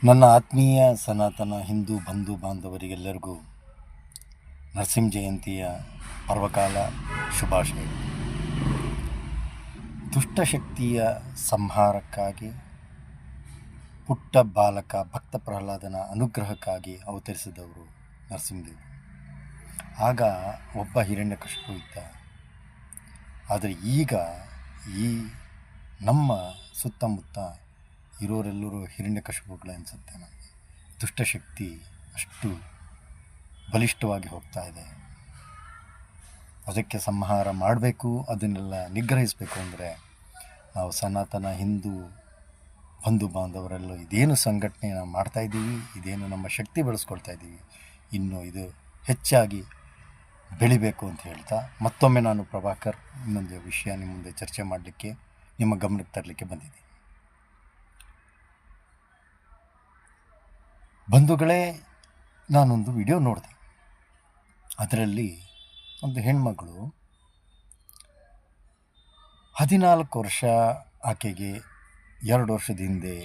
ನನ್ನ ಆತ್ಮೀಯ ಸನಾತನ ಹಿಂದೂ ಬಂಧು ಬಾಂಧವರಿಗೆಲ್ಲರಿಗೂ ನರಸಿಂಹ ಜಯಂತಿಯ ಪರ್ವಕಾಲ ಶುಭಾಶಯಗಳು. ದುಷ್ಟಶಕ್ತಿಯ ಸಂಹಾರಕ್ಕಾಗಿ ಪುಟ್ಟ ಬಾಲಕ ಭಕ್ತ ಪ್ರಹ್ಲಾದನ ಅನುಗ್ರಹಕ್ಕಾಗಿ ಅವತರಿಸಿದವರು ನರಸಿಂಹದೇವರು. ಆಗ ಒಬ್ಬ ಹಿರಣ್ಯಕಶಿಪು ಇದ್ದ. ಆದರೆ ಈಗ ಈ ನಮ್ಮ ಸುತ್ತಮುತ್ತ ಇರೋರೆಲ್ಲರೂ ಹಿರಣ್ಯಕಶಿಪುಗಳೇ ಅನಿಸುತ್ತೆ ನನಗೆ. ದುಷ್ಟಶಕ್ತಿ ಅಷ್ಟು ಬಲಿಷ್ಠವಾಗಿ ಹೋಗ್ತಾ ಇದೆ. ಅದಕ್ಕೆ ಸಂಹಾರ ಮಾಡಬೇಕು, ಅದನ್ನೆಲ್ಲ ನಿಗ್ರಹಿಸಬೇಕು ಅಂದರೆ ನಾವು ಸನಾತನ ಹಿಂದೂ ಬಂಧು ಬಾಂಧವರೆಲ್ಲೂ ಇದೇನು ಸಂಘಟನೆ ನಾವು ಮಾಡ್ತಾಯಿದ್ದೀವಿ, ಇದೇನು ನಮ್ಮ ಶಕ್ತಿ ಬೆಳೆಸ್ಕೊಳ್ತಾ ಇದ್ದೀವಿ, ಇನ್ನು ಇದು ಹೆಚ್ಚಾಗಿ ಬೆಳಿಬೇಕು ಅಂತ ಹೇಳ್ತಾ ಮತ್ತೊಮ್ಮೆ ನಾನು ಪ್ರಭಾಕರ್ ಇನ್ನೊಂದು ವಿಷಯ ನಿಮ್ಮ ಮುಂದೆ ಚರ್ಚೆ ಮಾಡಲಿಕ್ಕೆ, ನಿಮ್ಮ ಗಮನಕ್ಕೆ ತರಲಿಕ್ಕೆ ಬಂದಿದ್ದೀನಿ. ಬಂಧುಗಳೇ, ನಾನೊಂದು ವಿಡಿಯೋ ನೋಡಿದೆ. ಅದರಲ್ಲಿ ಒಂದು ಹೆಣ್ಮಗಳು 14 ವರ್ಷ, ಆಕೆಗೆ 2 ವರ್ಷದ ಹಿಂದೆ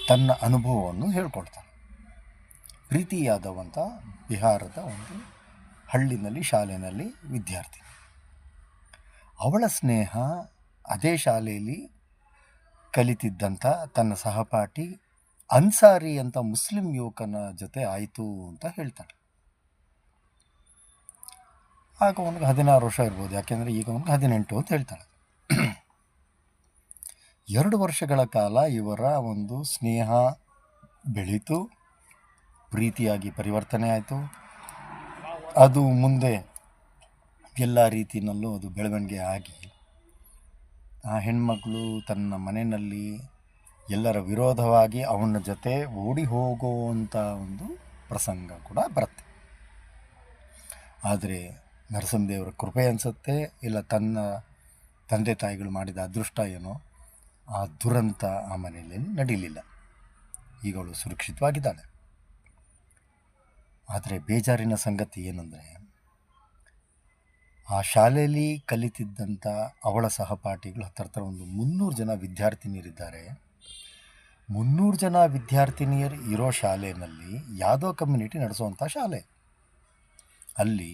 ತನ್ನ ಅನುಭವವನ್ನು ಹೇಳ್ಕೊಡ್ತಾಳೆ. ಪ್ರೀತಿ ಯಾದವ್ ಅಂತ ಬಿಹಾರದ ಒಂದು ಹಳ್ಳಿನಲ್ಲಿ ಶಾಲೆಯಲ್ಲಿ ವಿದ್ಯಾರ್ಥಿ. ಅವಳ ಸ್ನೇಹ ಅದೇ ಶಾಲೆಯಲ್ಲಿ ಕಲಿತಿದ್ದಂಥ ತನ್ನ ಸಹಪಾಠಿ ಅನ್ಸಾರಿ ಅಂತ ಮುಸ್ಲಿಂ ಯುವಕನ ಜೊತೆ ಆಯಿತು ಅಂತ ಹೇಳ್ತಾಳೆ. ಆಗ ಅವನಿಗೆ 16 ವರ್ಷ ಇರ್ಬೋದು, ಯಾಕೆಂದರೆ ಈಗ ಅವನಿಗೆ 18 ಅಂತ ಹೇಳ್ತಾಳೆ. 2 ವರ್ಷಗಳ ಕಾಲ ಇವರ ಒಂದು ಸ್ನೇಹ ಬೆಳೀತು, ಪ್ರೀತಿಯಾಗಿ ಪರಿವರ್ತನೆ ಆಯಿತು. ಅದು ಮುಂದೆ ಎಲ್ಲ ರೀತಿಯಲ್ಲೂ ಅದು ಬೆಳವಣಿಗೆ ಆಗಿ ಆ ಹೆಣ್ಮಗಳು ತನ್ನ ಮನೆಯಲ್ಲಿ ಎಲ್ಲರ ವಿರೋಧವಾಗಿ ಅವನ ಜೊತೆ ಓಡಿ ಹೋಗುವಂಥ ಒಂದು ಪ್ರಸಂಗ ಕೂಡ ಬರುತ್ತೆ. ಆದರೆ ನರಸಿಂಹದೇವರ ಕೃಪೆ ಅನಿಸುತ್ತೆ, ಇಲ್ಲ ತನ್ನ ತಂದೆ ತಾಯಿಗಳು ಮಾಡಿದ ಅದೃಷ್ಟ ಏನೋ, ಆ ದುರಂತ ಆ ಮನೆಯಲ್ಲಿ ನಡೀಲಿಲ್ಲ. ಈಗ ಅವಳು ಸುರಕ್ಷಿತವಾಗಿದ್ದಾಳೆ. ಆದರೆ ಬೇಜಾರಿನ ಸಂಗತಿ ಏನಂದರೆ, ಆ ಶಾಲೆಯಲ್ಲಿ ಕಲಿತಿದ್ದಂಥ ಅವಳ ಸಹಪಾಠಿಗಳು ಹತ್ತಿರ ಒಂದು 300 ಜನ ವಿದ್ಯಾರ್ಥಿನಿಯರಿದ್ದಾರೆ. 300 ಜನ ವಿದ್ಯಾರ್ಥಿನಿಯರು ಇರೋ ಶಾಲೆಯಲ್ಲಿ ಯಾದವ್ ಕಮ್ಯುನಿಟಿ ನಡೆಸುವಂಥ ಶಾಲೆ. ಅಲ್ಲಿ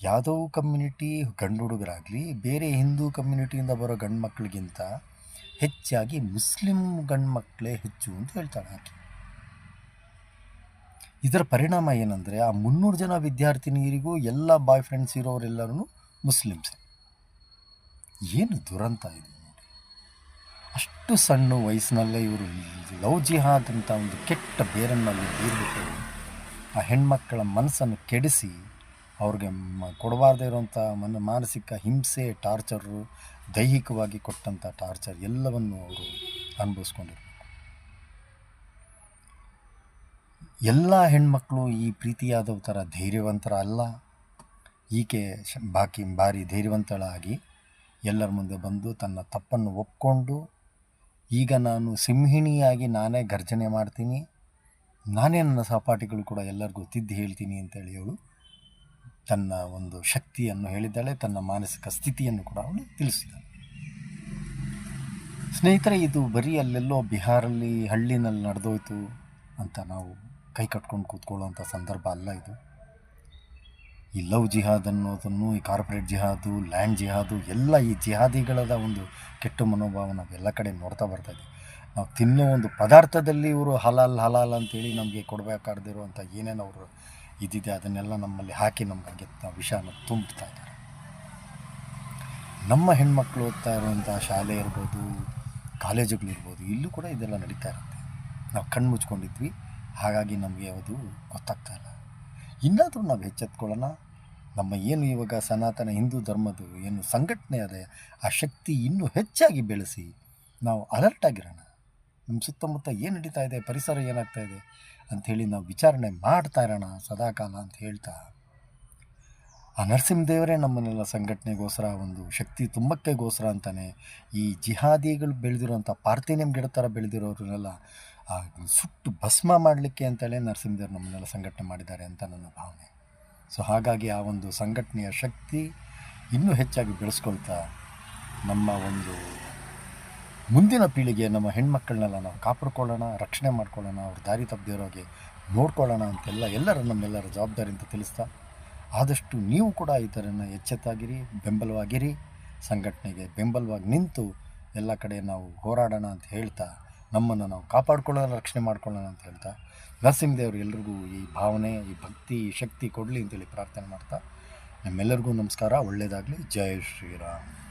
ಯಾದವ್ ಕಮ್ಯುನಿಟಿ ಗಂಡು ಹುಡುಗರಾಗಲಿ, ಬೇರೆ ಹಿಂದೂ ಕಮ್ಯುನಿಟಿಯಿಂದ ಬರೋ ಗಂಡು ಮಕ್ಕಳಿಗಿಂತ ಹೆಚ್ಚಾಗಿ ಮುಸ್ಲಿಂ ಗಂಡು ಮಕ್ಕಳೇ ಹೆಚ್ಚು ಅಂತ ಹೇಳ್ತಾಳೆ ಆಕೆ. ಇದರ ಪರಿಣಾಮ ಏನಂದರೆ, ಆ 300 ಜನ ವಿದ್ಯಾರ್ಥಿನಿಯರಿಗೂ ಎಲ್ಲ ಬಾಯ್ ಫ್ರೆಂಡ್ಸ್ ಇರೋರೆಲ್ಲರೂ ಮುಸ್ಲಿಮ್ಸ್. ಏನು ದುರಂತ ಇದು ನೋಡಿ. ಅಷ್ಟು ಸಣ್ಣ ವಯಸ್ಸಿನಲ್ಲೇ ಇವರು ಲವ್ ಜಿಹಾದ್ ಅಂತ ಒಂದು ಕೆಟ್ಟ ಬೇರನ್ನಲ್ಲಿ ಬೀರ್ಬಿಟ್ಟು ಆ ಹೆಣ್ಮಕ್ಕಳ ಮನಸ್ಸನ್ನು ಕೆಡಿಸಿ ಅವ್ರಿಗೆ ಕೊಡಬಾರ್ದೇ ಇರೋಂಥ ಮಾನಸಿಕ ಹಿಂಸೆ, ಟಾರ್ಚರು, ದೈಹಿಕವಾಗಿ ಕೊಟ್ಟಂಥ ಟಾರ್ಚರ್ ಎಲ್ಲವನ್ನು ಅವರು ಅನುಭವಿಸ್ಕೊಂಡಿರ್ಬೇಕು. ಎಲ್ಲ ಹೆಣ್ಮಕ್ಳು ಈ ಪ್ರೀತಿಯಾದವ ಥರ ಧೈರ್ಯವಂತರ ಅಲ್ಲ. ಈಕೆ ಭಾರಿ ಧೈರ್ಯವಂತಳಾಗಿ ಎಲ್ಲರ ಮುಂದೆ ಬಂದು ತನ್ನ ತಪ್ಪನ್ನು ಒಪ್ಕೊಂಡು, ಈಗ ನಾನು ಸಿಂಹಿಣಿಯಾಗಿ ನಾನೇ ಗರ್ಜನೆ ಮಾಡ್ತೀನಿ, ನಾನೇ ನನ್ನ ಸಹಪಾಠಿಗಳು ಕೂಡ ಎಲ್ಲರಿಗೂ ತಿದ್ದಿ ಹೇಳ್ತೀನಿ ಅಂತೇಳಿ ಅವಳು ತನ್ನ ಒಂದು ಶಕ್ತಿಯನ್ನು ಹೇಳಿದ್ದಾಳೆ. ತನ್ನ ಮಾನಸಿಕ ಸ್ಥಿತಿಯನ್ನು ಕೂಡ ಅವಳು ತಿಳಿಸಿದ್ದಾಳೆ. ಸ್ನೇಹಿತರೆ, ಇದು ಬರೀ ಅಲ್ಲೆಲ್ಲೋ ಬಿಹಾರಲ್ಲಿ ಹಳ್ಳಿನಲ್ಲಿ ನಡೆದೋಯ್ತು ಅಂತ ನಾವು ಕೈ ಕಟ್ಕೊಂಡು ಕೂತ್ಕೊಳ್ಳೋವಂಥ ಸಂದರ್ಭ ಅಲ್ಲ ಇದು. ಈ ಲವ್ ಜಿಹಾದ್ ಅನ್ನೋದನ್ನು, ಈ ಕಾರ್ಪೊರೇಟ್ ಜಿಹಾದು, ಲ್ಯಾಂಡ್ ಜಿಹಾದು, ಎಲ್ಲ ಈ ಜಿಹಾದಿಗಳದ ಒಂದು ಕೆಟ್ಟ ಮನೋಭಾವ ನಾವು ಎಲ್ಲ ಕಡೆ ನೋಡ್ತಾ ಬರ್ತಾಯಿದ್ದೀವಿ. ನಾವು ತಿನ್ನೋ ಒಂದು ಪದಾರ್ಥದಲ್ಲಿ ಇವರು ಹಲಾಲ್ ಅಂತೇಳಿ ನಮಗೆ ಕೊಡಬೇಕಾರ್ದಿರುವಂಥ ಏನೇನು ಅವರು ಇದಿದೆ ಅದನ್ನೆಲ್ಲ ನಮ್ಮಲ್ಲಿ ಹಾಕಿ ನಮಗೆ ವಿಷಾನ ತುಂಬ್ತಾ ಇದ್ದಾರೆ. ನಮ್ಮ ಹೆಣ್ಮಕ್ಳು ಓದ್ತಾ ಇರುವಂಥ ಶಾಲೆ ಇರ್ಬೋದು, ಕಾಲೇಜುಗಳಿರ್ಬೋದು, ಇಲ್ಲೂ ಕೂಡ ಇದೆಲ್ಲ ನಡೀತಾ ಇರುತ್ತೆ. ನಾವು ಕಣ್ಣು ಮುಚ್ಕೊಂಡಿದ್ವಿ, ಹಾಗಾಗಿ ನಮಗೆ ಅದು ಗೊತ್ತಾಗ್ತಾ ಇಲ್ಲ. ಇನ್ನಾದರೂ ನಾವು ಎಚ್ಚೆತ್ಕೊಳ್ಳೋಣ. ನಮ್ಮ ಏನು ಇವಾಗ ಸನಾತನ ಹಿಂದೂ ಧರ್ಮದ ಏನು ಸಂಘಟನೆ ಅದೇ, ಆ ಶಕ್ತಿ ಇನ್ನೂ ಹೆಚ್ಚಾಗಿ ಬೆಳೆಸಿ ನಾವು ಅಲರ್ಟ್ ಆಗಿರೋಣ. ನಮ್ಮ ಸುತ್ತಮುತ್ತ ಏನು ನಡೀತಾ ಇದೆ, ಪರಿಸರ ಏನಾಗ್ತಾ ಇದೆ ಅಂಥೇಳಿ ನಾವು ವಿಚಾರಣೆ ಮಾಡ್ತಾ ಇರೋಣ ಸದಾಕಾಲ ಅಂತ ಹೇಳ್ತಾ, ಆ ನರಸಿಂಹದೇವರೇ ನಮ್ಮನ್ನೆಲ್ಲ ಸಂಘಟನೆಗೋಸ್ಕರ, ಒಂದು ಶಕ್ತಿ ತುಂಬಕ್ಕೆಗೋಸ್ಕರ ಅಂತಾನೆ ಈ ಜಿಹಾದಿಗಳು ಬೆಳೆದಿರೋಂಥ ಪಾರ್ಥೇನಿಯಂ ಗಿಡ ಥರ ಬೆಳೆದಿರೋರನ್ನೆಲ್ಲ ಸುಟ್ಟು ಭಸ್ಮ ಮಾಡಲಿಕ್ಕೆ ಅಂತೇಳಿ ನರಸಿಂಹದೇವರು ನಮ್ಮನ್ನೆಲ್ಲ ಸಂಘಟನೆ ಮಾಡಿದ್ದಾರೆ ಅಂತ ನನ್ನ ಭಾವನೆ. ಸೊ ಹಾಗಾಗಿ ಆ ಒಂದು ಸಂಘಟನೆಯ ಶಕ್ತಿ ಇನ್ನೂ ಹೆಚ್ಚಾಗಿ ಬೆಳೆಸ್ಕೊಳ್ತಾ ನಮ್ಮ ಒಂದು ಮುಂದಿನ ಪೀಳಿಗೆ ನಮ್ಮ ಹೆಣ್ಮಕ್ಳನ್ನೆಲ್ಲ ನಾವು ಕಾಪಾಡ್ಕೊಳ್ಳೋಣ, ರಕ್ಷಣೆ ಮಾಡ್ಕೊಳ್ಳೋಣ, ಅವ್ರ ದಾರಿ ತಪ್ಪದಿರೋಗೆ ನೋಡ್ಕೊಳ್ಳೋಣ ಅಂತೆಲ್ಲ ನಮ್ಮೆಲ್ಲರ ಜವಾಬ್ದಾರಿ ಅಂತ ತಿಳಿಸ್ತಾ, ಆದಷ್ಟು ನೀವು ಕೂಡ ಈ ಥರನ ಎಚ್ಚೆತ್ತಾಗಿರಿ, ಬೆಂಬಲವಾಗಿರಿ, ಸಂಘಟನೆಗೆ ಬೆಂಬಲವಾಗಿ ನಿಂತು ಎಲ್ಲ ಕಡೆ ನಾವು ಹೋರಾಡೋಣ ಅಂತ ಹೇಳ್ತಾ, ನಮ್ಮನ್ನು ನಾವು ಕಾಪಾಡ್ಕೊಳ್ಳೋಣ, ರಕ್ಷಣೆ ಮಾಡ್ಕೊಳ್ಳೋಣ ಅಂತ ಹೇಳ್ತಾ, ನರಸಿಂಹದೇವರು ಎಲ್ರಿಗೂ ಈ ಭಾವನೆ, ಈ ಭಕ್ತಿ, ಈ ಶಕ್ತಿ ಕೊಡಲಿ ಅಂತೇಳಿ ಪ್ರಾರ್ಥನೆ ಮಾಡ್ತಾ, ನಮ್ಮೆಲ್ಲರಿಗೂ ನಮಸ್ಕಾರ. ಒಳ್ಳೆಯದಾಗಲಿ. ಜೈ ಶ್ರೀರಾಮ್.